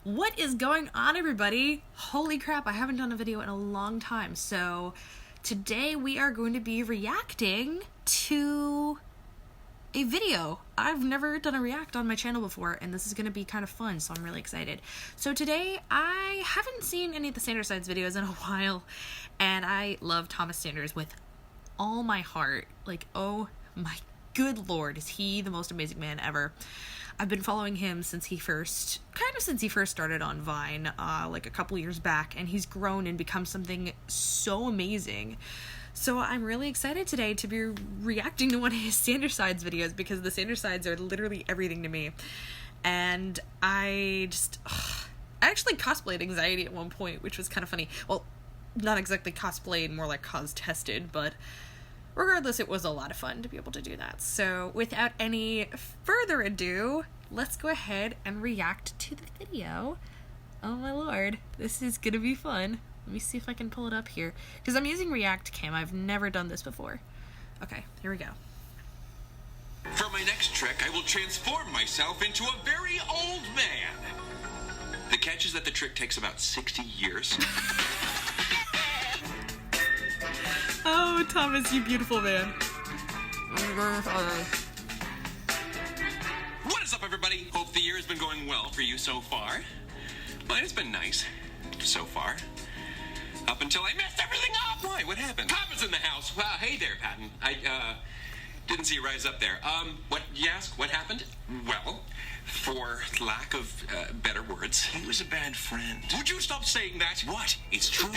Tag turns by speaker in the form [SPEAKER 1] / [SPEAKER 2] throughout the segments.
[SPEAKER 1] What is going on, everybody? Holy crap, I haven't done a video in a long time. So today we are going to be reacting to a video. I've never done a react on my channel before, and this is going to be kind of fun, so I'm really excited. So today, I haven't seen any of the Sanders Sides videos in a while, and I love Thomas Sanders with all my heart. Like, oh my good lord, is he the most amazing man ever. I've been following him since he first started on Vine, like a couple years back, and he's grown and become something so amazing. So I'm really excited today to be reacting to one of his Sanders Sides videos, because the Sanders Sides are literally everything to me. And I actually cosplayed Anxiety at one point, which was kind of funny. Well, not exactly cosplayed, more like cos-tested, but regardless, it was a lot of fun to be able to do that. So without any further ado, let's go ahead and react to the video. Oh my lord, this is gonna be fun. Let me see if I can pull it up here, because I'm using reaction.cam. I've never done this before. Okay, here we go.
[SPEAKER 2] For my next trick, I will transform myself into a very old man. The catch is that the trick takes about 60 years.
[SPEAKER 1] Oh, Thomas, you beautiful man.
[SPEAKER 2] What is up, everybody? Hope the year has been going well for you so far. Mine has been nice so far. Up until I messed everything up! Why? What happened? Papa's in the house. Hey there, Patton. I didn't see you rise up there. What, you ask? What happened? Well, for lack of better words, he was a bad friend. Would you stop saying that? What? It's true.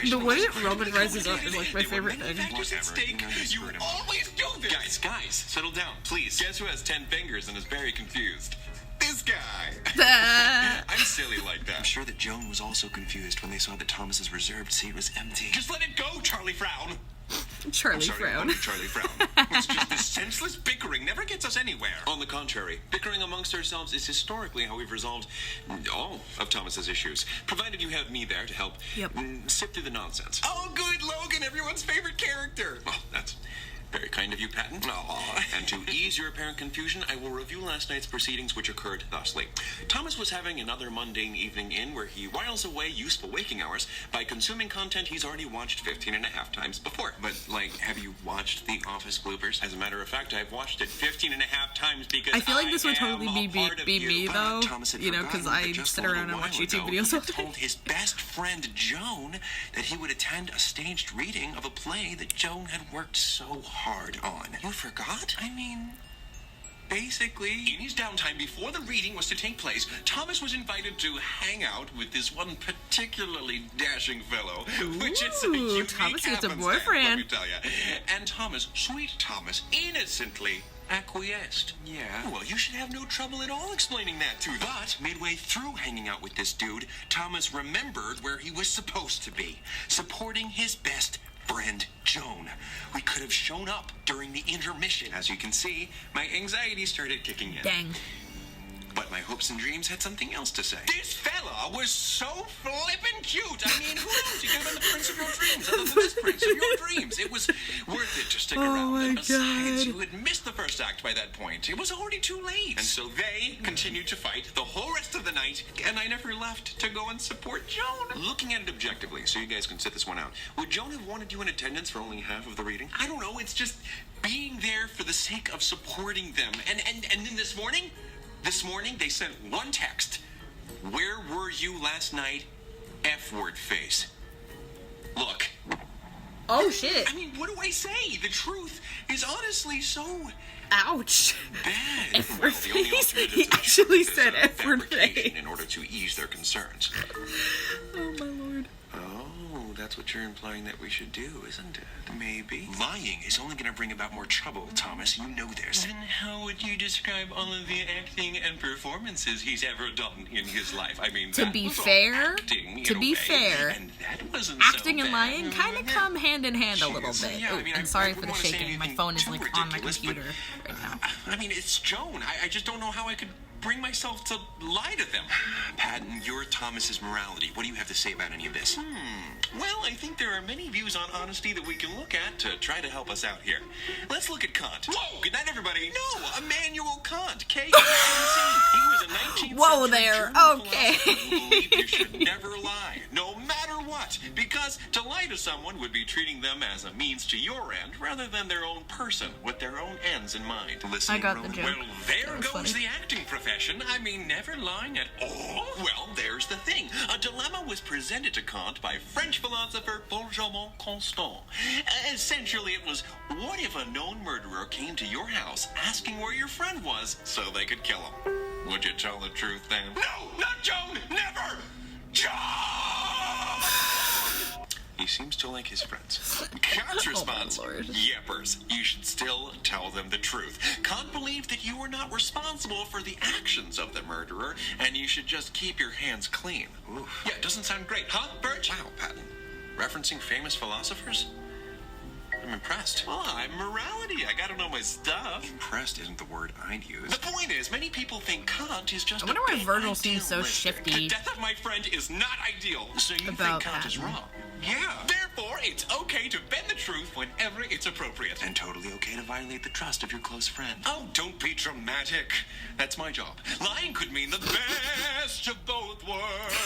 [SPEAKER 1] The way that Roman rises up is like my favorite thing.
[SPEAKER 2] At stake. You always do this! Guys, settle down, please. Guess who has 10 fingers and is very confused? This guy! I'm silly like that. I'm sure that Joan was also confused when they saw that Thomas's reserved seat was empty. Just let it go, Charlie Frown!
[SPEAKER 1] Charlie Frown.
[SPEAKER 2] Charlie Frown. It's just this senseless bickering never gets us anywhere. On the contrary, bickering amongst ourselves is historically how we've resolved all of Thomas's issues, provided you have me there to help sift through the nonsense. Oh, good, Logan, everyone's favorite character. Well, that's very kind of you, Patton. Aww. And to ease your apparent confusion, I will review last night's proceedings, which occurred thusly. Thomas was having another mundane evening in where he whiles away useful waking hours by consuming content he's already watched 15.5 times before. But, like, have you watched The Office bloopers? As a matter of fact, I've watched it 15.5 times because I
[SPEAKER 1] feel like this would totally be me, though, you know, because I sit around and watch YouTube videos all day.
[SPEAKER 2] He told his best friend, Joan, that he would attend a staged reading of a play that Joan had worked so hard on. You forgot? I mean, basically, in his downtime before the reading was to take place, Thomas was invited to hang out with this one particularly dashing fellow, which is a unique
[SPEAKER 1] Thomas gets a
[SPEAKER 2] happenstance,
[SPEAKER 1] boyfriend.
[SPEAKER 2] let me tell you. And Thomas, sweet Thomas, innocently acquiesced. Yeah. Well, you should have no trouble at all explaining that to them. But midway through hanging out with this dude, Thomas remembered where he was supposed to be, supporting his best friend, Joan. We could have shown up during the intermission. As you can see, my anxiety started kicking in.
[SPEAKER 1] Dang.
[SPEAKER 2] But my hopes and dreams had something else to say. This fella was so flippin' cute. I mean, who else? You could have been the prince of your dreams, other than this prince of your dreams. It was worth it to stick around.
[SPEAKER 1] My
[SPEAKER 2] and besides,
[SPEAKER 1] God.
[SPEAKER 2] you had missed the first act by that point. It was already too late. And so they continued to fight the whole rest of the night, and I never left to go and support Joan. Looking at it objectively, so you guys can sit this one out, would Joan have wanted you in attendance for only half of the reading? I don't know. It's just being there for the sake of supporting them. And then this morning, they sent one text. Where were you last night? F-word face. Look.
[SPEAKER 1] Oh, shit.
[SPEAKER 2] I mean, what do I say? The truth is honestly so
[SPEAKER 1] Ouch.
[SPEAKER 2] bad.
[SPEAKER 1] F-word
[SPEAKER 2] The only
[SPEAKER 1] face?
[SPEAKER 2] alternative
[SPEAKER 1] He
[SPEAKER 2] to the
[SPEAKER 1] actually
[SPEAKER 2] truth is
[SPEAKER 1] said
[SPEAKER 2] a
[SPEAKER 1] F-word
[SPEAKER 2] fabrication
[SPEAKER 1] face.
[SPEAKER 2] in order to ease their concerns.
[SPEAKER 1] Oh, my lord.
[SPEAKER 2] Oh, that's what you're implying that we should do, isn't it? Maybe. Lying is only going to bring about more trouble, Thomas. You know this. Then how would you describe all of the acting and performances he's ever done in his life? I mean,
[SPEAKER 1] To be fair,
[SPEAKER 2] and that wasn't
[SPEAKER 1] acting
[SPEAKER 2] so
[SPEAKER 1] and
[SPEAKER 2] bad.
[SPEAKER 1] lying kind of come hand in hand a little
[SPEAKER 2] Jeez.
[SPEAKER 1] bit.
[SPEAKER 2] Yeah,
[SPEAKER 1] Oh,
[SPEAKER 2] I mean,
[SPEAKER 1] and sorry
[SPEAKER 2] I
[SPEAKER 1] for the
[SPEAKER 2] wouldn't wanna say
[SPEAKER 1] shaking. My
[SPEAKER 2] anything
[SPEAKER 1] phone is
[SPEAKER 2] too
[SPEAKER 1] like on my
[SPEAKER 2] ridiculous, but,
[SPEAKER 1] computer right now.
[SPEAKER 2] I mean, it's Joan. I just don't know how I could bring myself to lie to them. Pat, Patton, you're Thomas's morality. What do you have to say about any of this? Well, I think there are many views on honesty that we can look at to try to help us out here. Let's look at Kant. Whoa, good night, everybody. No, Immanuel Kant. K-A-N-T. He was a 19th
[SPEAKER 1] Whoa
[SPEAKER 2] century
[SPEAKER 1] there.
[SPEAKER 2] German
[SPEAKER 1] Okay.
[SPEAKER 2] philosopher who believed you should never lie, no matter what. Because to lie to someone would be treating them as a means to your end rather than their own person with their own ends in mind. Listen,
[SPEAKER 1] I got the
[SPEAKER 2] Roman,
[SPEAKER 1] joke.
[SPEAKER 2] well, there
[SPEAKER 1] That was
[SPEAKER 2] goes
[SPEAKER 1] funny.
[SPEAKER 2] the acting profession. I mean, never lying at all. Well, there's the thing. A dilemma was presented to Kant by French philosopher Benjamin Constant. Essentially, it was, what if a known murderer came to your house asking where your friend was so they could kill him? Would you tell the truth then? No, not Joan! Never! Joan! He seems to like his friends. Kant's response,
[SPEAKER 1] Lord.
[SPEAKER 2] Yepers, you should still tell them the truth. Kant believed that you were not responsible for the actions of the murderer, and you should just keep your hands clean. Oof. Yeah, doesn't sound great, huh, Birch? Wow, Patton. Referencing famous philosophers? I'm impressed. Well, I'm morality. I gotta know my stuff. Impressed isn't the word I'd use. The point is, many people think Kant is just
[SPEAKER 1] I wonder why
[SPEAKER 2] a bit
[SPEAKER 1] Virgil seems so
[SPEAKER 2] idealistic.
[SPEAKER 1] shifty
[SPEAKER 2] The death of my friend is not ideal. So you
[SPEAKER 1] about
[SPEAKER 2] think Kant is
[SPEAKER 1] Patton.
[SPEAKER 2] wrong? Yeah. Therefore, it's okay to bend the truth whenever it's appropriate. And totally okay to violate the trust of your close friend. Oh, don't be dramatic. That's my job. Lying could mean the best of both worlds.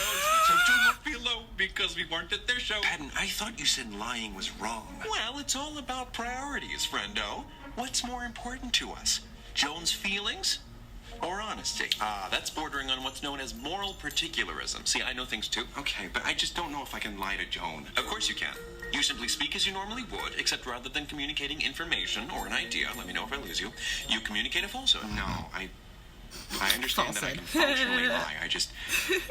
[SPEAKER 2] So do not feel low because we weren't at their show. Patton, I thought you said lying was wrong. Well, it's all about priorities, friendo. What's more important to us? Joan's feelings? Or honesty? That's bordering on what's known as moral particularism. See, I know things too. Okay, but I just don't know if I can lie to Joan. Of course you can. You simply speak as you normally would, except rather than communicating information or an idea, let me know if I lose you, you communicate a falsehood. No, I understand that I can functionally lie. I just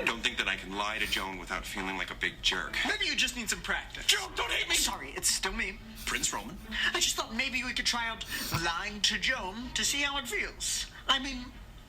[SPEAKER 2] don't think that I can lie to Joan without feeling like a big jerk. Maybe you just need some practice. Joan, don't hate me!
[SPEAKER 3] Sorry, it's still me.
[SPEAKER 2] Prince Roman?
[SPEAKER 3] I just thought maybe we could try out lying to Joan to see how it feels. I mean,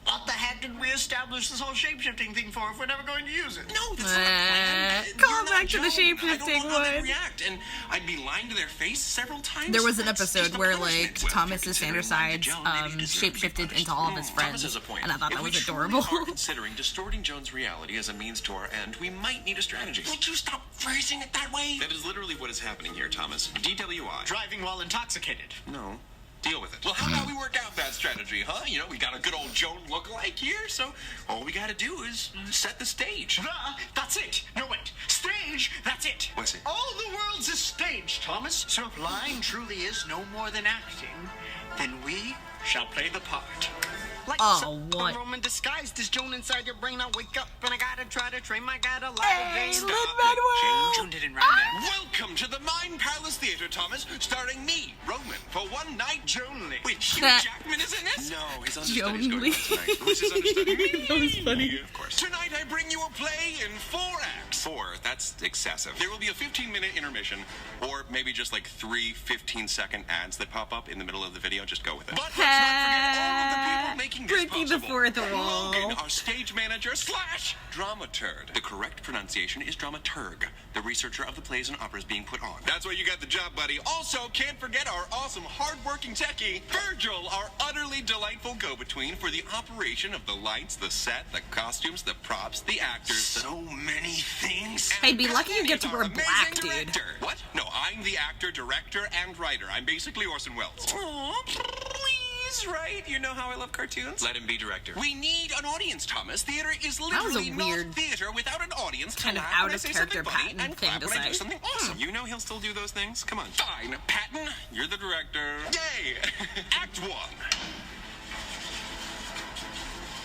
[SPEAKER 3] what the heck did we establish this whole shape-shifting thing for if we're never going to use it?
[SPEAKER 2] No, that's not a plan.
[SPEAKER 1] Come
[SPEAKER 2] You're not
[SPEAKER 1] back to the
[SPEAKER 2] Joan.
[SPEAKER 1] shape-shifting
[SPEAKER 2] I don't know how they'd
[SPEAKER 1] one.
[SPEAKER 2] react, and I'd be lying to their face several times.
[SPEAKER 1] There was an
[SPEAKER 2] That's
[SPEAKER 1] episode
[SPEAKER 2] just a
[SPEAKER 1] where,
[SPEAKER 2] punishment.
[SPEAKER 1] like,
[SPEAKER 2] Well, if
[SPEAKER 1] Thomas's
[SPEAKER 2] you're considering lying
[SPEAKER 1] Sandersides,
[SPEAKER 2] to Joan, maybe you deserve to be
[SPEAKER 1] shape-shifted
[SPEAKER 2] punished.
[SPEAKER 1] into all of his
[SPEAKER 2] Thomas
[SPEAKER 1] friends,
[SPEAKER 2] has a point.
[SPEAKER 1] and I thought
[SPEAKER 2] If
[SPEAKER 1] that
[SPEAKER 2] we
[SPEAKER 1] was
[SPEAKER 2] truly
[SPEAKER 1] adorable.
[SPEAKER 2] are considering distorting Joan's reality as a means to our end, we might need a strategy. Would you stop phrasing it that way? That is literally what is happening here, Thomas. DWI.
[SPEAKER 3] Driving while intoxicated.
[SPEAKER 2] No. Deal with it. Well, how about we work out that strategy, huh? You know, we got a good old Joan lookalike here, so all we gotta do is set the stage.
[SPEAKER 3] That's it. No, wait. Stage, that's it.
[SPEAKER 2] What's it?
[SPEAKER 3] All the world's a stage, Thomas. So if lying truly is no more than acting, then we shall play the part. Like
[SPEAKER 1] what?
[SPEAKER 3] Roman disguised as Joan inside your brain. I wake up and I gotta try to train my guy to lie
[SPEAKER 1] Hey,
[SPEAKER 3] again.
[SPEAKER 1] Lin-Manuel!
[SPEAKER 3] Joan didn't rhyme there.
[SPEAKER 2] Welcome to the Mind Palace Theater, Thomas, starring me, Roman, for one night.
[SPEAKER 3] Joanly.
[SPEAKER 2] Wait, Hugh Jackman is in this? No, his understudy's going on tonight. Who's his understudy?
[SPEAKER 1] That was funny.
[SPEAKER 2] Of course. Tonight I bring you a play in 4 acts. 4, that's excessive. There will be a 15-minute intermission, or maybe just like 3 15-second ads that pop up in the middle of the video. Just go with it. But let's not forget all of the people making this
[SPEAKER 1] Breaking the
[SPEAKER 2] possible.
[SPEAKER 1] fourth wall.
[SPEAKER 2] Logan, our stage manager / dramaturg. The correct pronunciation is dramaturg, the researcher of the plays and operas being put on. That's why you got the job, buddy. Also, can't forget our awesome, hard-working techie, Virgil, our utterly delightful go-between for the operation of the lights, the set, the costumes, the props, the actors. So many things.
[SPEAKER 1] Hey, be lucky you
[SPEAKER 2] And
[SPEAKER 1] get to
[SPEAKER 2] our
[SPEAKER 1] wear
[SPEAKER 2] amazing
[SPEAKER 1] black, dude.
[SPEAKER 2] director. What? No, I'm the actor, director, and writer. I'm basically Orson Welles. Aw, please, right? You know how I love cartoons. Let him be director. We need an audience, Thomas. Theater is
[SPEAKER 1] was a
[SPEAKER 2] literally
[SPEAKER 1] weird,
[SPEAKER 2] not theater without an audience.
[SPEAKER 1] kind of
[SPEAKER 2] Laugh
[SPEAKER 1] out
[SPEAKER 2] when I
[SPEAKER 1] of
[SPEAKER 2] say
[SPEAKER 1] character
[SPEAKER 2] something funny
[SPEAKER 1] Patton
[SPEAKER 2] and
[SPEAKER 1] thing
[SPEAKER 2] clap
[SPEAKER 1] to
[SPEAKER 2] when I do
[SPEAKER 1] say.
[SPEAKER 2] something awesome. You know he'll still do those things. Come on. Fine, Patton. You're the director. Yay! Act 1.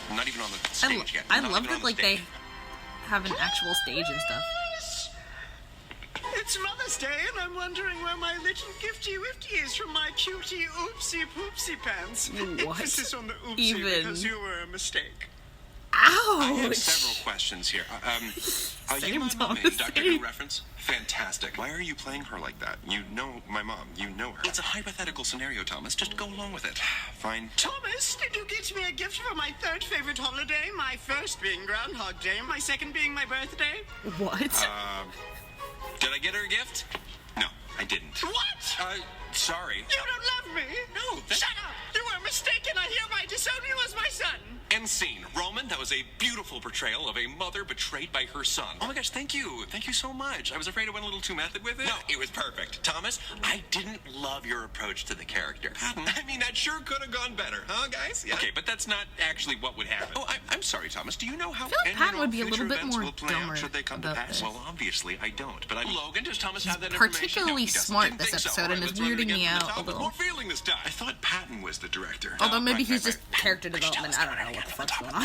[SPEAKER 2] I'm not even on the stage yet.
[SPEAKER 1] I
[SPEAKER 2] I'm not
[SPEAKER 1] love
[SPEAKER 2] even
[SPEAKER 1] that,
[SPEAKER 2] on the
[SPEAKER 1] like, they
[SPEAKER 2] stage.
[SPEAKER 1] have an actual stage and stuff.
[SPEAKER 3] It's Mother's Day, and I'm wondering where my little gifty-wifty is from my cutie oopsie-poopsie pants.
[SPEAKER 1] What?
[SPEAKER 3] Emphasis on the oopsie
[SPEAKER 1] Even?
[SPEAKER 3] because you were a mistake.
[SPEAKER 2] I have
[SPEAKER 1] Ouch!
[SPEAKER 2] several questions here. Are
[SPEAKER 1] Same
[SPEAKER 2] you my mom in
[SPEAKER 1] Thomas,
[SPEAKER 2] Doctor
[SPEAKER 1] same.
[SPEAKER 2] Who reference? Fantastic. Why are you playing her like that? You know my mom. You know her. It's a hypothetical scenario, Thomas. Just go along with it. Fine.
[SPEAKER 3] Thomas, did you get me a gift for my 3rd favorite holiday? My 1st being Groundhog Day, my 2nd being my birthday?
[SPEAKER 1] What?
[SPEAKER 2] Did I get her a gift? No, I didn't.
[SPEAKER 3] What?
[SPEAKER 2] Sorry.
[SPEAKER 3] You don't love me?
[SPEAKER 2] No,
[SPEAKER 3] Shut up! You were mistaken. I hereby disown you as my son.
[SPEAKER 2] End scene. Roman, that was a beautiful portrayal of a mother betrayed by her son. Oh my gosh, thank you. Thank you so much. I was afraid I went a little too method with it. No, it was perfect. Thomas, I didn't love your approach to the character. I mean, that sure could have gone better, huh, guys? Yeah. Okay, but that's not actually what would happen. Oh, I'm sorry, Thomas. Do you know how
[SPEAKER 1] I feel like Patton would be a little bit more dumber
[SPEAKER 2] should they come to pass? Well, obviously, I don't. But Logan, does Thomas have that
[SPEAKER 1] particularly
[SPEAKER 2] information?
[SPEAKER 1] Smart this episode, and is weirding me out a little.
[SPEAKER 2] More feeling this time. I thought Patton was the director.
[SPEAKER 1] Although maybe he's just character development. I don't know what the fuck's going on.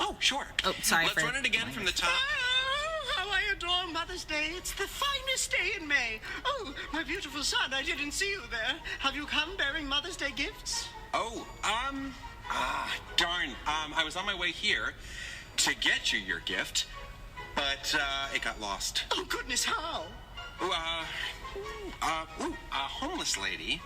[SPEAKER 2] Oh, sure.
[SPEAKER 1] Oh, sorry.
[SPEAKER 2] Let's run it again from the top.
[SPEAKER 3] Oh, how I adore Mother's Day. It's the finest day in May. Oh, my beautiful son, I didn't see you there. Have you come bearing Mother's Day gifts?
[SPEAKER 2] Oh, darn. I was on my way here to get you your gift, but, it got lost.
[SPEAKER 3] Oh, goodness, how?
[SPEAKER 2] A homeless lady,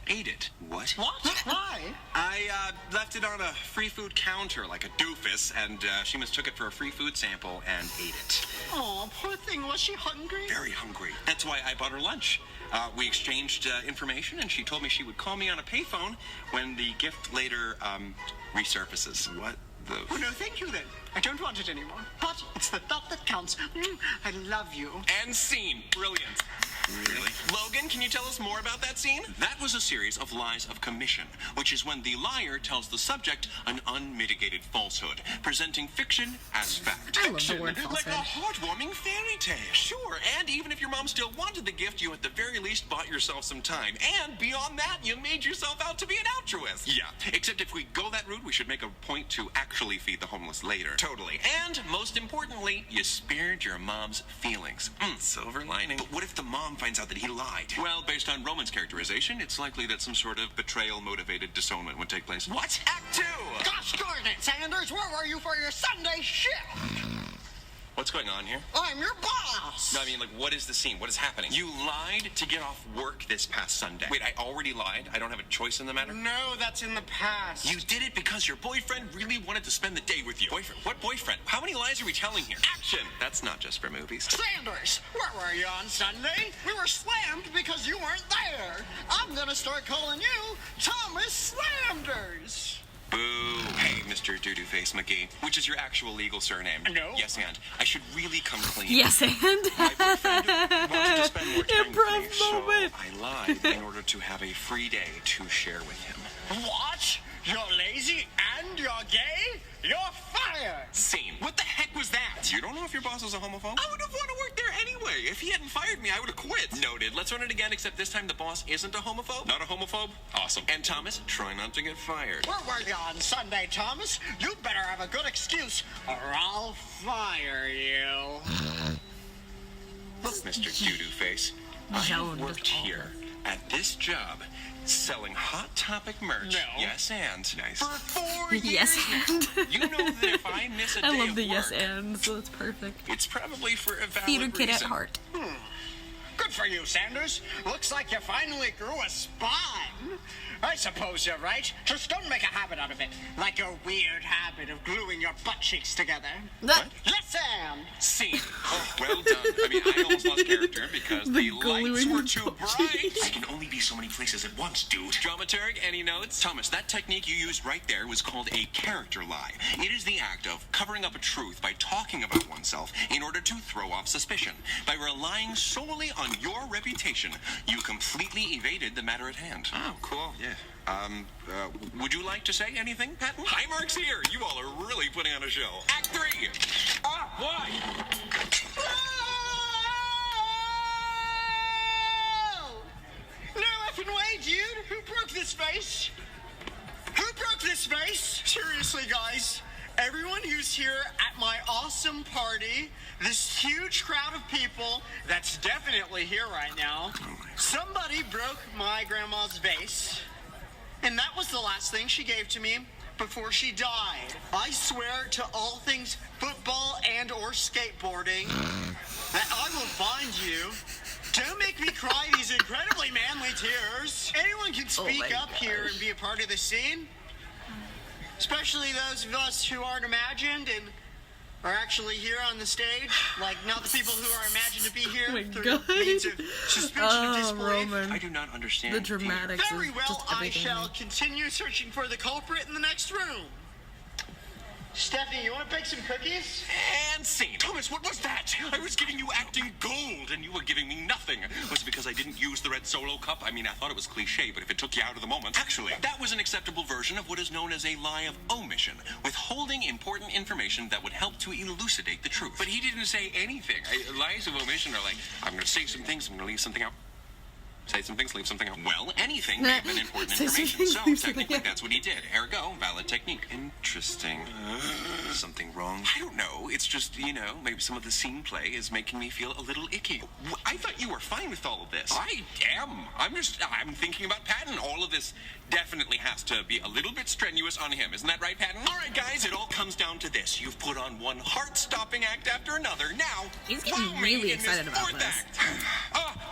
[SPEAKER 2] ate it. What?
[SPEAKER 3] What? Why?
[SPEAKER 2] I, left it on a free food counter like a doofus, and, she mistook it for a free food sample and ate it.
[SPEAKER 3] Oh, poor thing. Was she hungry?
[SPEAKER 2] Very hungry. That's why I bought her lunch. We exchanged, information, and she told me she would call me on a payphone when the gift later, resurfaces. What the...
[SPEAKER 3] Oh, no, thank you, then. I don't want it anymore. But it's the thought that counts. I love you.
[SPEAKER 2] And scene. Brilliant. Really? Logan, can you tell us more about that scene? That was a series of lies of commission, which is when the liar tells the subject an unmitigated falsehood, presenting fiction as fact.
[SPEAKER 1] I love the word falsehood.
[SPEAKER 2] Like a heartwarming fairy tale. Sure, and even if your mom still wanted the gift, you at the very least bought yourself some time. And beyond that, you made yourself out to be an altruist. Yeah, except if we go that route, we should make a point to actually feed the homeless later. Totally. And most importantly, you spared your mom's feelings. Silver lining. But what if the mom finds out that he lied? Well, based on Roman's characterization, it's likely that some sort of betrayal-motivated disownment would take place. What? Act 2!
[SPEAKER 3] Gosh darn it, Sanders! Where were you for your Sunday shift?
[SPEAKER 2] What's going on here?
[SPEAKER 3] I'm your boss!
[SPEAKER 2] No, I mean, like, what is the scene? What is happening? You lied to get off work this past Sunday. Wait, I already lied? I don't have a choice in the matter?
[SPEAKER 3] No, that's in the past.
[SPEAKER 2] You did it because your boyfriend really wanted to spend the day with you. Boyfriend? What boyfriend? How many lies are we telling here? Action! That's not just for movies.
[SPEAKER 3] Sanders, where were you on Sunday? We were slammed because you weren't there. I'm gonna start calling you Thomas Slanders.
[SPEAKER 2] Boo. Hey, Mr. Doo-Doo-Face McGee, which is your actual legal surname.
[SPEAKER 3] No.
[SPEAKER 2] Yes, and. I should really come clean.
[SPEAKER 1] Yes, and.
[SPEAKER 2] My boyfriend wanted to spend more time
[SPEAKER 1] Improv
[SPEAKER 2] with me,
[SPEAKER 1] moment.
[SPEAKER 2] so I lied in order to have a free day to share with him.
[SPEAKER 3] What? You're lazy and you're gay? You're fired!
[SPEAKER 2] Scene. What the heck was that? You don't know if your boss was a homophobe? I would have wanted to work there anyway. If he hadn't fired me, I would have quit. Noted. Let's run it again, except this time the boss isn't a homophobe. Not a homophobe? Awesome. And Thomas, try not to get fired.
[SPEAKER 3] Where were you on Sunday, Thomas? You better have a good excuse or I'll fire you.
[SPEAKER 2] Look, Mr. Doo-Doo-Face, I have worked here at this job selling Hot Topic merch.
[SPEAKER 3] No.
[SPEAKER 2] Yes, and. Nice. For 4 years.
[SPEAKER 1] Yes, and.
[SPEAKER 2] You know that if I miss a day
[SPEAKER 1] I love the
[SPEAKER 2] of
[SPEAKER 1] yes,
[SPEAKER 2] work,
[SPEAKER 1] and, so it's perfect.
[SPEAKER 2] it's probably for a valid
[SPEAKER 1] Theater kid
[SPEAKER 2] reason.
[SPEAKER 1] at heart.
[SPEAKER 3] Good for you, Sanders. Looks like you finally grew a spine. I suppose you're right. Just don't make a habit out of it. Like your weird habit of gluing your butt cheeks together.
[SPEAKER 1] What?
[SPEAKER 3] Yes, Sam.
[SPEAKER 2] Scene. Oh, well done. I mean, I almost lost character because the lights
[SPEAKER 1] gluing
[SPEAKER 2] were
[SPEAKER 1] the
[SPEAKER 2] too
[SPEAKER 1] butt
[SPEAKER 2] bright. I can only be so many places at once, dude. Dramaturg, any notes? Thomas, that technique you used right there was called a character lie. It is the act of covering up a truth by talking about oneself in order to throw off suspicion. By relying solely on your reputation, you completely evaded the matter at hand. Oh, cool. Yeah. Would you like to say anything, Patton? Hi, Mark's here. You all are really putting on a show. Act 3. Why?
[SPEAKER 3] Oh! No effing way, dude. Who broke this vase? Who broke this vase? Seriously, guys. Everyone who's here at my awesome party, this huge crowd of people that's definitely here right now, somebody broke my grandma's vase. And that was the last thing she gave to me before she died. I swear to all things football and or skateboarding that I will find you. Don't make me cry these incredibly manly tears. Anyone can speak up here and be a part of the scene. Especially those of us who aren't imagined and are actually here on the stage. Like, not the people who are imagined to be here
[SPEAKER 1] Oh my
[SPEAKER 3] through
[SPEAKER 1] God.
[SPEAKER 3] means of suspension of disbelief.
[SPEAKER 1] Roman.
[SPEAKER 2] I do not understand.
[SPEAKER 1] The dramatics
[SPEAKER 3] Very
[SPEAKER 1] of
[SPEAKER 3] well,
[SPEAKER 1] just
[SPEAKER 3] I
[SPEAKER 1] everything.
[SPEAKER 3] shall continue searching for the culprit in the next room. Stephanie, you want to bake some cookies?
[SPEAKER 2] And scene. Thomas, what was that? I was giving you acting gold, and you were giving me nothing. Was it because I didn't use the red Solo cup? I mean, I thought it was cliche, but if it took you out of the moment... Actually, that was an acceptable version of what is known as a lie of omission, withholding important information that would help to elucidate the truth. But he didn't say anything. Lies of omission are like, I'm going to say some things, I'm going to leave something out. Say some things, leave something out. Well, anything may have been important
[SPEAKER 1] Say some
[SPEAKER 2] information,
[SPEAKER 1] things,
[SPEAKER 2] so
[SPEAKER 1] leave something
[SPEAKER 2] technically
[SPEAKER 1] out.
[SPEAKER 2] that's what he did. Ergo, valid technique. Interesting. Something wrong? I don't know. It's just, you know, maybe some of the scene play is making me feel a little icky. I thought you were fine with all of this. I am. I'm thinking about Patton. All of this definitely has to be a little bit strenuous on him. Isn't that right, Patton? All right, guys, it all comes down to this. You've put on one heart-stopping act after another. Now,
[SPEAKER 1] He's getting
[SPEAKER 2] follow me
[SPEAKER 1] really
[SPEAKER 2] in
[SPEAKER 1] excited
[SPEAKER 2] this
[SPEAKER 1] about
[SPEAKER 2] fourth
[SPEAKER 1] this.
[SPEAKER 2] act.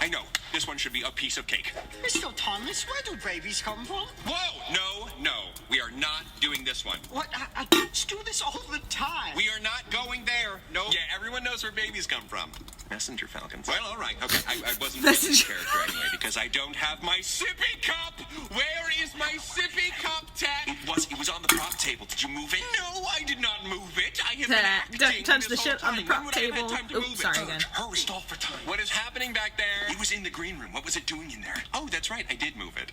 [SPEAKER 2] I know. This one should be a piece of cake.
[SPEAKER 3] Mr. Thomas, where do babies come from?
[SPEAKER 2] Whoa! No. We are not doing this one.
[SPEAKER 3] What? I kids do this all the time.
[SPEAKER 2] We are not going there. No. Yeah, everyone knows where babies come from. Messenger Falcons. Well, all right. Okay, I wasn't feeling this character anyway because I don't have my sippy cup. Where is my sippy cup, Ted? It was on the prop table. Did you move it? No, I did not move it. I have been acting
[SPEAKER 1] Don't touch the
[SPEAKER 2] this whole
[SPEAKER 1] shit on the
[SPEAKER 2] time.
[SPEAKER 1] prop
[SPEAKER 2] When would I have had
[SPEAKER 1] table.
[SPEAKER 2] time to
[SPEAKER 1] Oops,
[SPEAKER 2] move
[SPEAKER 1] sorry
[SPEAKER 2] it?
[SPEAKER 1] again.
[SPEAKER 2] Hurry, stall for time. What is happening back there? It was in the green room. What was it doing in there? Oh, that's right. I did move it.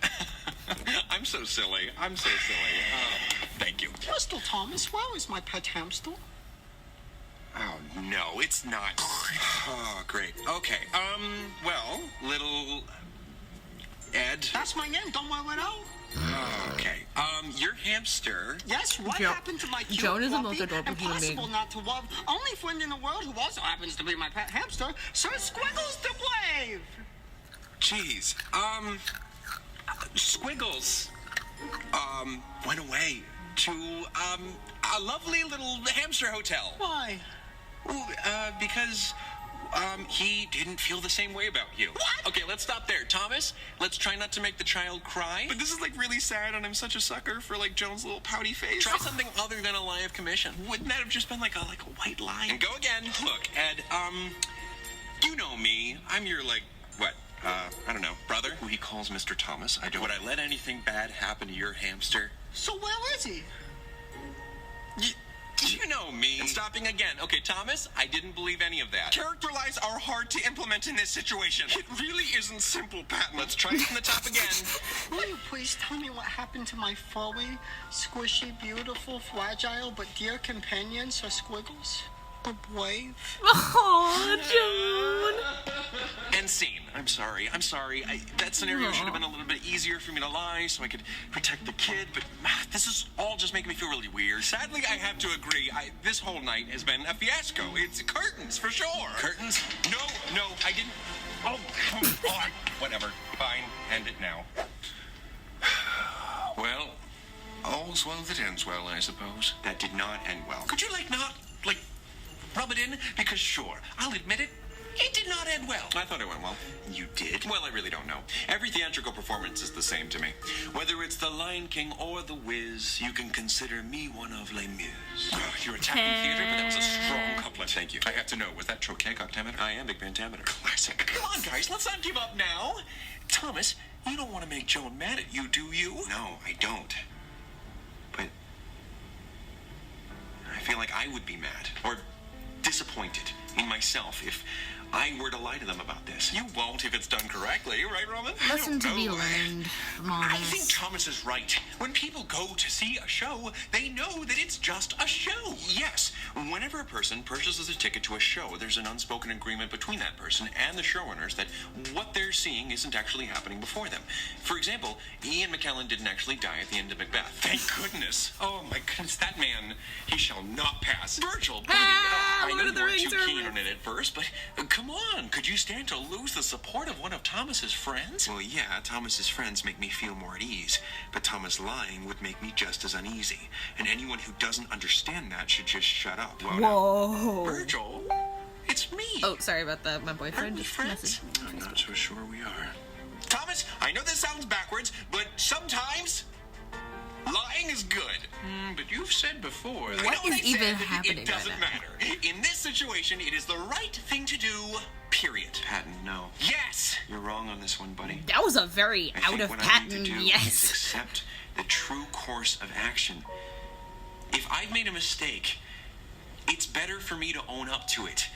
[SPEAKER 2] I'm so silly. Thank you.
[SPEAKER 3] Mr. Thomas, where is my pet hamster?
[SPEAKER 2] Oh, no, it's not. Oh, great. Okay, well, little Ed.
[SPEAKER 3] That's my name. Don't wear it out.
[SPEAKER 2] Okay, your hamster.
[SPEAKER 3] Yes, what happened to my cute
[SPEAKER 1] Joan is the
[SPEAKER 3] fluffy,
[SPEAKER 1] most adorable human being.
[SPEAKER 3] impossible not to love, only friend in the world who also happens to be my pet hamster, Sir Squiggles the Brave.
[SPEAKER 2] Jeez, Squiggles, went away to, a lovely little hamster hotel.
[SPEAKER 3] Why?
[SPEAKER 2] Ooh, because, he didn't feel the same way about you.
[SPEAKER 3] What?
[SPEAKER 2] Okay, let's stop there. Thomas, let's try not to make the child cry. But this is, like, really sad, and I'm such a sucker for, like, Joan's little pouty face. Try something other than a lie of commission. Wouldn't that have just been, like a white lie? And go again. Look, Ed, you know me. I'm your, like, what? I don't know, brother, who he calls Mr. Thomas. Would I let anything bad happen to your hamster?
[SPEAKER 3] So where is he?
[SPEAKER 2] You know me. And stopping again. Okay, Thomas, I didn't believe any of that. Character lies are hard to implement in this situation. It really isn't simple, Patton. Let's try it from the top again.
[SPEAKER 3] Will you please tell me what happened to my furry, squishy, beautiful, fragile, but dear companion, Sir Squiggles? The Brave?
[SPEAKER 1] Oh, Joan.
[SPEAKER 2] End scene. I'm sorry. That scenario should have been a little bit easier for me to lie so I could protect the kid, but this is all just making me feel really weird. Sadly, I have to agree. This whole night has been a fiasco. It's curtains, for sure. Curtains? No, I didn't. Oh, come on. Whatever. Fine. End it now. Well, all's well that ends well, I suppose. That did not end well. Could you, not rub it in? Because sure, I'll admit it. It did not end well. I thought it went well. You did? Well, I really don't know. Every theatrical performance is the same to me. Whether it's The Lion King or The Wiz, you can consider me one of les muses. You're attacking theater, but that was a strong couplet. Thank you. I have to know, was that trochaic octameter? I am big pentameter. Classic. Come on, guys, let's not give up now. Thomas, you don't want to make Joan mad at you, do you? No, I don't. But I feel like I would be mad or disappointed in myself if I were to lie to them about this. You won't if it's done correctly, right, Roman?
[SPEAKER 1] Lesson to be learned from all
[SPEAKER 2] I think
[SPEAKER 1] this.
[SPEAKER 2] Thomas is right. When people go to see a show, they know that it's just a show. Yes, whenever a person purchases a ticket to a show, there's an unspoken agreement between that person and the showrunners that what they're seeing isn't actually happening before them. For example, Ian McKellen didn't actually die at the end of Macbeth. Thank goodness. Oh my goodness, that man, he shall not pass. Virgil, buddy, I know
[SPEAKER 1] Lord of
[SPEAKER 2] you
[SPEAKER 1] the
[SPEAKER 2] weren't
[SPEAKER 1] Rings
[SPEAKER 2] too keen
[SPEAKER 1] reference.
[SPEAKER 2] on it at first, but come on, could you stand to lose the support of one of Thomas's friends? Well, yeah, Thomas's friends make me feel more at ease, but Thomas lying would make me just as uneasy, and anyone who doesn't understand that should just shut up.
[SPEAKER 1] Whoa.
[SPEAKER 2] Virgil, it's me.
[SPEAKER 1] Oh, sorry about that. My boyfriend
[SPEAKER 2] Aren't we
[SPEAKER 1] just
[SPEAKER 2] friends?
[SPEAKER 1] messaged.
[SPEAKER 2] I'm not so sure we are. Thomas, I know this sounds backwards, but sometimes lying is good. But you've said before that
[SPEAKER 1] What is even happening
[SPEAKER 2] It doesn't
[SPEAKER 1] right now?
[SPEAKER 2] matter. in this situation, it is the right thing to do, period. Patton, no. Yes! You're wrong on this one, buddy.
[SPEAKER 1] That was a very
[SPEAKER 2] I
[SPEAKER 1] out
[SPEAKER 2] think
[SPEAKER 1] of
[SPEAKER 2] what I
[SPEAKER 1] pattern
[SPEAKER 2] need to do is
[SPEAKER 1] yes.
[SPEAKER 2] accept the true course of action. If I've made a mistake, it's better for me to own up to it.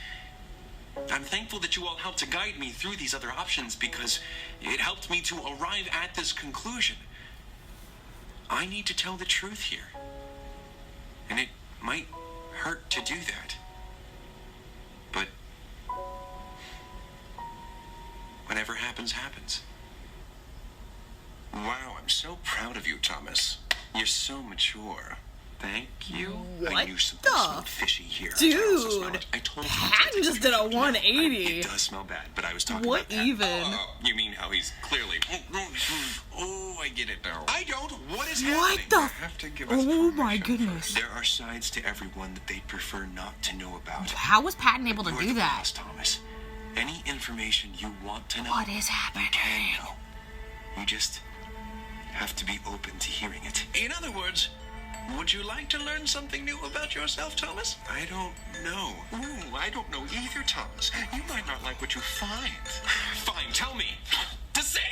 [SPEAKER 2] I'm thankful that you all helped to guide me through these other options because it helped me to arrive at this conclusion. I need to tell the truth here. And it might hurt to do that. But whatever happens, happens. Wow, I'm so proud of you, Thomas. You're so mature. Thank you.
[SPEAKER 1] What
[SPEAKER 2] I knew something
[SPEAKER 1] the
[SPEAKER 2] smelled fishy here.
[SPEAKER 1] dude?
[SPEAKER 2] I told you.
[SPEAKER 1] Patton just did a 180.
[SPEAKER 2] It does smell bad, but I was talking
[SPEAKER 1] What
[SPEAKER 2] about that.
[SPEAKER 1] even?
[SPEAKER 2] Oh, you mean how he's clearly... Oh, I get it now. I don't. What is
[SPEAKER 1] What
[SPEAKER 2] happening?
[SPEAKER 1] the?
[SPEAKER 2] You have to give us
[SPEAKER 1] Oh my
[SPEAKER 2] permission
[SPEAKER 1] goodness.
[SPEAKER 2] first. There are sides to everyone that they'd prefer not to know about.
[SPEAKER 1] How was Patton able to
[SPEAKER 2] You're
[SPEAKER 1] do
[SPEAKER 2] the
[SPEAKER 1] that?
[SPEAKER 2] boss, Thomas. Any information you want to know,
[SPEAKER 1] What is happening?
[SPEAKER 2] you can know. You just have to be open to hearing it. In other words, would you like to learn something new about yourself, Thomas? I don't know. Ooh, I don't know either, Thomas. You might not like what you find. Fine, tell me. Deceit!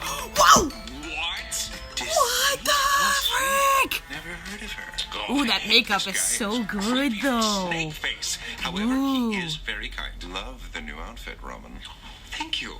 [SPEAKER 1] Whoa!
[SPEAKER 2] What?
[SPEAKER 1] What the frick?
[SPEAKER 2] Never heard of her.
[SPEAKER 1] Ooh, that makeup
[SPEAKER 2] This
[SPEAKER 1] is
[SPEAKER 2] guy
[SPEAKER 1] so good, though.
[SPEAKER 2] Snake face. However,
[SPEAKER 1] Ooh.
[SPEAKER 2] he is very kind. Love the new outfit, Roman. Thank you.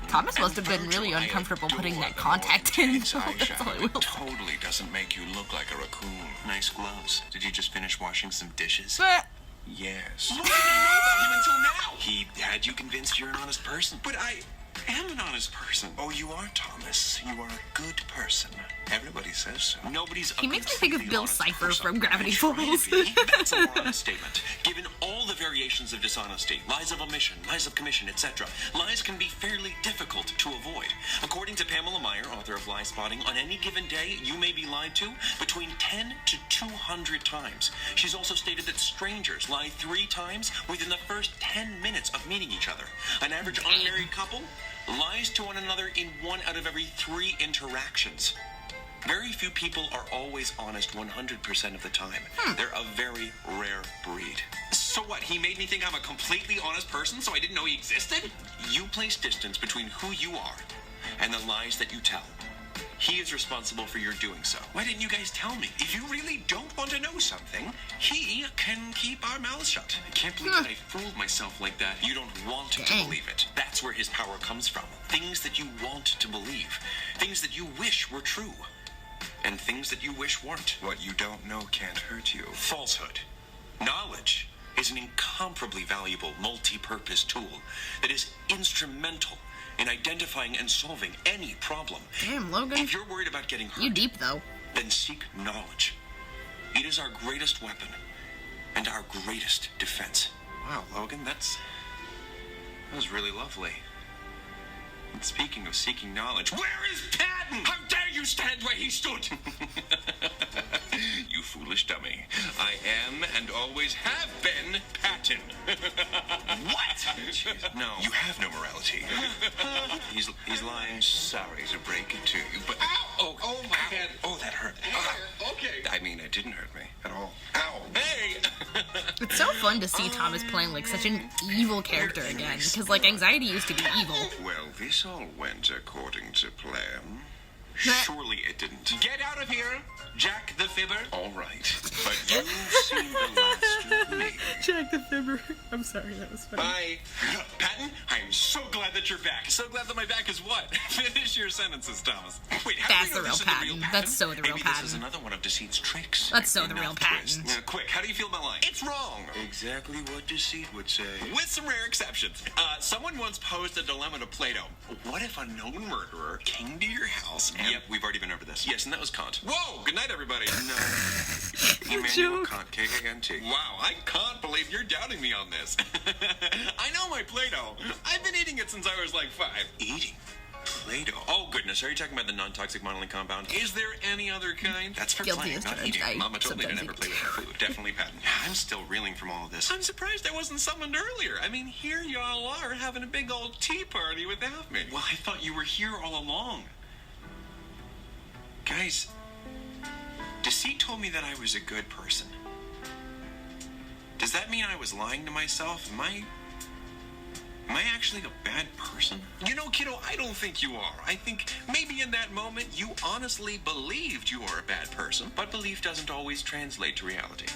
[SPEAKER 1] Thomas must have been really uncomfortable putting that contact in.
[SPEAKER 2] That's
[SPEAKER 1] That's all I will say.
[SPEAKER 2] totally doesn't make you look like a raccoon. Nice gloves. Did you just finish washing some dishes?
[SPEAKER 1] But
[SPEAKER 2] Yes. What did you know about him until now? He had you convinced you're an honest person. But I am an honest person. Oh, you are, Thomas. You are a good person. Everybody says so. Nobody's
[SPEAKER 1] He makes me think of
[SPEAKER 2] completely
[SPEAKER 1] Bill
[SPEAKER 2] honest
[SPEAKER 1] Cipher
[SPEAKER 2] person.
[SPEAKER 1] from Gravity
[SPEAKER 2] I try to
[SPEAKER 1] Falls.
[SPEAKER 2] be. That's a moral statement. Given all the variations of dishonesty, lies of omission, lies of commission, etc., lies can be fairly difficult to avoid. According to Pamela Meyer, author of Lie Spotting, on any given day, you may be lied to between 10 to 200 times. She's also stated that strangers lie 3 times within the first 10 minutes of meeting each other. An average unmarried couple lies to one another in 1 out of every 3 interactions. Very few people are always honest 100% of the time. They're a very rare breed. So what, he made me think I'm a completely honest person so I didn't know he existed? You place distance between who you are and the lies that you tell. He is responsible for your doing so. Why didn't you guys tell me? If you really don't want to know something, he can keep our mouths shut. I can't believe that I fooled myself like that. You don't want to
[SPEAKER 1] Dang.
[SPEAKER 2] believe it. That's where his power comes from. Things that you want to believe. Things that you wish were true. And things that you wish weren't. What you don't know can't hurt you. Falsehood. Knowledge is an incomparably valuable multi-purpose tool that is instrumental in identifying and solving any problem.
[SPEAKER 1] damn, Logan.
[SPEAKER 2] If you're worried about getting hurt,
[SPEAKER 1] You deep, though.
[SPEAKER 2] then seek knowledge. It is our greatest weapon and our greatest defense. Wow, Logan, that was really lovely. And speaking of seeking knowledge, where is Patton? How dare you stand where he stood? You foolish dummy. I am and always have been Patton. What? No, you have no morality. He's lying. Sorry to break it to you, but... Ow! Oh my head. Oh, that hurt. Okay. I mean, it didn't hurt me at all. Ow! Hey!
[SPEAKER 1] It's so fun to see Thomas playing like such an evil character again, because like Anxiety used to be evil.
[SPEAKER 2] Well, this all went according to plan. Surely it didn't. Get out of here, Jack the Fibber. All right, but you've seen the last of me.
[SPEAKER 1] Jack the Fibber. I'm sorry, that was funny.
[SPEAKER 2] Bye. Patton, I'm so glad that you're back. So glad that my back is what? Finish your sentences, Thomas. Wait, how
[SPEAKER 1] That's
[SPEAKER 2] do we know
[SPEAKER 1] the real
[SPEAKER 2] this is
[SPEAKER 1] Patton. That's so the real
[SPEAKER 2] Maybe
[SPEAKER 1] Patton.
[SPEAKER 2] this is another one of Deceit's tricks.
[SPEAKER 1] That's so the
[SPEAKER 2] Enough
[SPEAKER 1] real Patton.
[SPEAKER 2] twists. Quick, how do you feel about lying? It's wrong. Exactly what Deceit would say. With some rare exceptions. Someone once posed a dilemma to Plato. What if a known murderer came to your house and... Yep, we've already been over this. Yes, and that was Kant. Whoa, good night, everybody. No. Immanuel
[SPEAKER 1] joke.
[SPEAKER 2] Kant, K-A-N-T. Wow, I can't believe you're doubting me on this. I know my Play-Doh. I've been eating it since I was like 5. Eating? Play-Doh? Oh, goodness. Are you talking about the non-toxic modeling compound? Is there any other kind? That's for
[SPEAKER 1] Guilty
[SPEAKER 2] playing,
[SPEAKER 1] as
[SPEAKER 2] not
[SPEAKER 1] charged.
[SPEAKER 2] eating.
[SPEAKER 1] I
[SPEAKER 2] Mama told me to
[SPEAKER 1] sometimes
[SPEAKER 2] never
[SPEAKER 1] eat.
[SPEAKER 2] play with her food. Definitely Patton. I'm still reeling from all of this. I'm surprised I wasn't summoned earlier. I mean, here y'all are having a big old tea party without me. Well, I thought you were here all along. Guys, Deceit told me that I was a good person. Does that mean I was lying to myself? Am I actually a bad person? You know, kiddo, I don't think you are. I think maybe in that moment you honestly believed you were a bad person, but belief doesn't always translate to reality.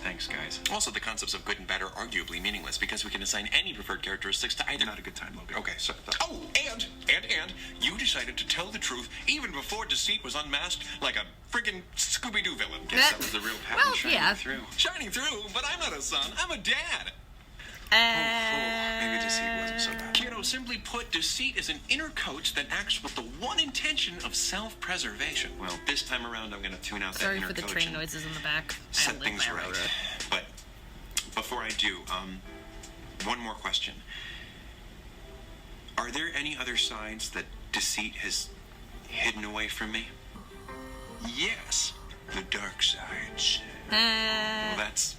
[SPEAKER 2] Thanks, guys. Also, the concepts of good and bad are arguably meaningless because we can assign any preferred characteristics to either. Not a good time, Logan. Okay, so... Oh, and you decided to tell the truth even before Deceit was unmasked like a friggin' Scooby-Doo villain. Guess that was the real pattern shining through. Shining through? But I'm not a son. I'm a dad. Maybe Deceit wasn't so bad. Kiddo, simply put, Deceit is an inner coach that acts with the one intention of self-preservation. Well, this time around, I'm going to tune out that inner coach.
[SPEAKER 1] Sorry for the train noises in the back.
[SPEAKER 2] Set things right. But before I do, one more question. Are there any other sides that Deceit has hidden away from me? Yes, the dark sides. Well, that's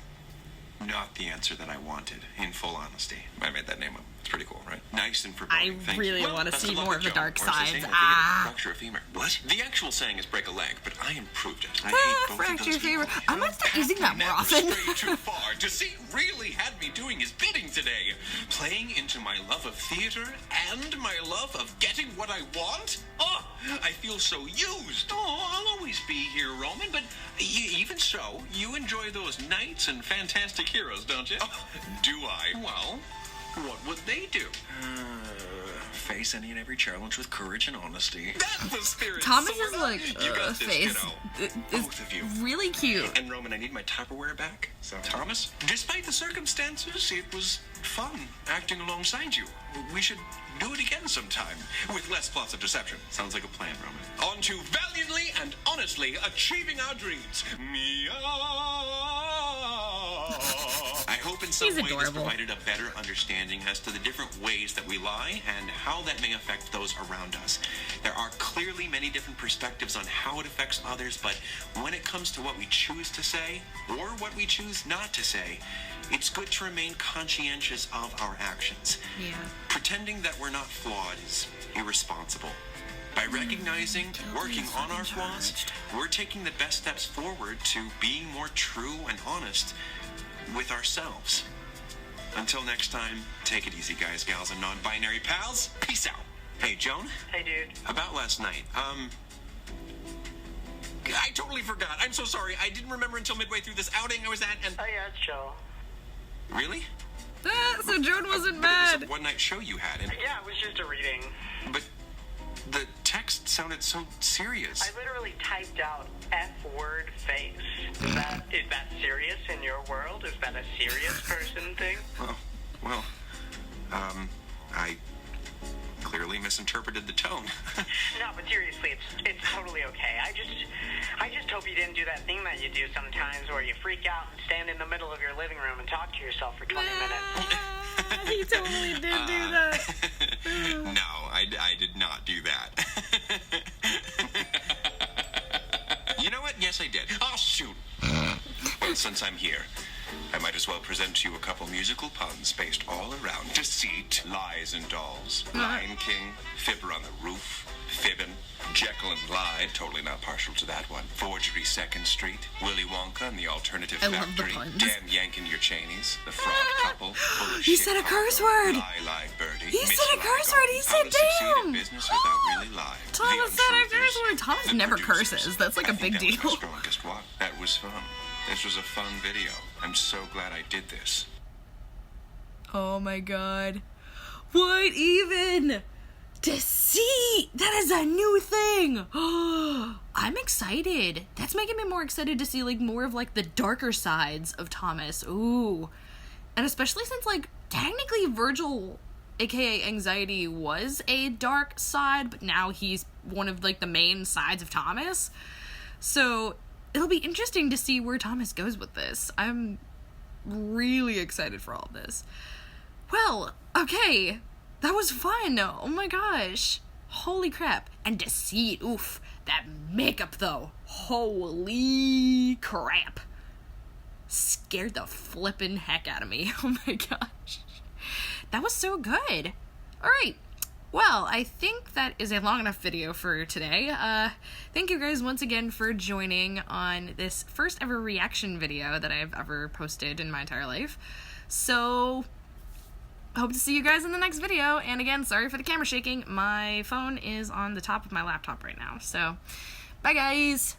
[SPEAKER 2] not the answer that I wanted, in full honesty. I made that name up. It's pretty cool, right? Nice and foreboding.
[SPEAKER 1] I really want to see more of the dark sides.
[SPEAKER 2] Fracture a femur. What? The actual saying is break a leg, but I improved it. I hate both
[SPEAKER 1] fracture
[SPEAKER 2] of those
[SPEAKER 1] femur.
[SPEAKER 2] people.
[SPEAKER 1] I'm gonna start using that more often.
[SPEAKER 2] Too far. Deceit really had me doing his bidding today. Playing into my love of theater and my love of getting what I want. Oh, I feel so used. Oh, I'll always be here, Roman, but even so, you enjoy those knights and fantastic heroes, don't you? Oh, do I? Well, what would they do? Face any and every challenge with courage and honesty. That's the spirit.
[SPEAKER 1] Thomas is like face.
[SPEAKER 2] Both of you.
[SPEAKER 1] Really cute.
[SPEAKER 2] And Roman, I need my Tupperware back. So, Thomas, despite the circumstances, it was fun acting alongside you. We should do it again sometime with less plots of deception. Sounds like a plan, Roman. On to valiantly and honestly achieving our dreams. I hope in some way this provided a better understanding as to the different ways that we lie and how that may affect those around us. There are clearly many different perspectives on how it affects others, but when it comes to what we choose to say or what we choose not to say, it's good to remain conscientious of our actions.
[SPEAKER 1] Yeah.
[SPEAKER 2] Pretending that we're not flawed is irresponsible. By recognizing, working on our flaws, we're taking the best steps forward to being more true and honest with ourselves. Until next time, take it easy, guys, gals, and non-binary pals. Peace out. Hey, Joan?
[SPEAKER 3] Hey, dude.
[SPEAKER 2] About last night, I totally forgot. I'm so sorry. I didn't remember until midway through this outing I was at, and...
[SPEAKER 3] Oh, yeah, it's chill.
[SPEAKER 2] Really?
[SPEAKER 1] So Joan wasn't
[SPEAKER 2] but
[SPEAKER 1] mad.
[SPEAKER 2] It was a one-night show you had, and...
[SPEAKER 3] Yeah, it was just a reading.
[SPEAKER 2] But the text sounded so serious.
[SPEAKER 3] I literally typed out F-word face. Is that serious in your world? Is that a serious person thing?
[SPEAKER 2] Well, I clearly misinterpreted the tone.
[SPEAKER 3] No, but seriously, it's totally okay. I just hope you didn't do that thing that you do sometimes where you freak out and stand in the middle of your living room and talk to yourself for 20 minutes.
[SPEAKER 1] He totally did do that.
[SPEAKER 2] No, I did not do that. You know what? Yes, I did. Oh, shoot. Well, since I'm here, I might as well present to you a couple musical puns based all around Deceit, Lies and Dolls, Lion King, Fibber on the Roof, Fibbin', Jekyll and Hyde, totally not partial to that one, Forgery 2nd Street, Willy Wonka and the Alternative Factory, Damn Yankin' Your Chainies, The Fraud Couple, Full of
[SPEAKER 1] He
[SPEAKER 2] Shit
[SPEAKER 1] said a
[SPEAKER 2] Harbor,
[SPEAKER 1] curse word.
[SPEAKER 2] Lie Birdie,
[SPEAKER 1] He
[SPEAKER 2] Miss
[SPEAKER 1] said a curse word. He
[SPEAKER 2] How
[SPEAKER 1] said
[SPEAKER 2] to Succeed in
[SPEAKER 1] damn.
[SPEAKER 2] Business Without Really Lying,
[SPEAKER 1] Thomas
[SPEAKER 2] The
[SPEAKER 1] said a
[SPEAKER 2] Untruthers,
[SPEAKER 1] curse word. Thomas
[SPEAKER 2] The
[SPEAKER 1] never
[SPEAKER 2] Producers.
[SPEAKER 1] curses. That's like a
[SPEAKER 2] I think
[SPEAKER 1] big
[SPEAKER 2] that was
[SPEAKER 1] deal.
[SPEAKER 2] my strongest one. That was fun. This was a fun video. I'm so glad I did this.
[SPEAKER 1] Oh my god. What even? Deceit! That is a new thing! I'm excited. That's making me more excited to see, like, more of, like, the darker sides of Thomas. Ooh. And especially since, like, technically Virgil, aka Anxiety, was a dark side, but now he's one of, like, the main sides of Thomas. So, it'll be interesting to see where Thomas goes with this. I'm really excited for all of this. Well, okay. That was fun. Oh my gosh. Holy crap. And Deceit. Oof. That makeup, though. Holy crap. Scared the flippin' heck out of me. Oh my gosh. That was so good. Alright. Well, I think that is a long enough video for today. Thank you guys once again for joining on this first ever reaction video that I've ever posted in my entire life. So, hope to see you guys in the next video. And again, sorry for the camera shaking. My phone is on the top of my laptop right now. So, bye guys!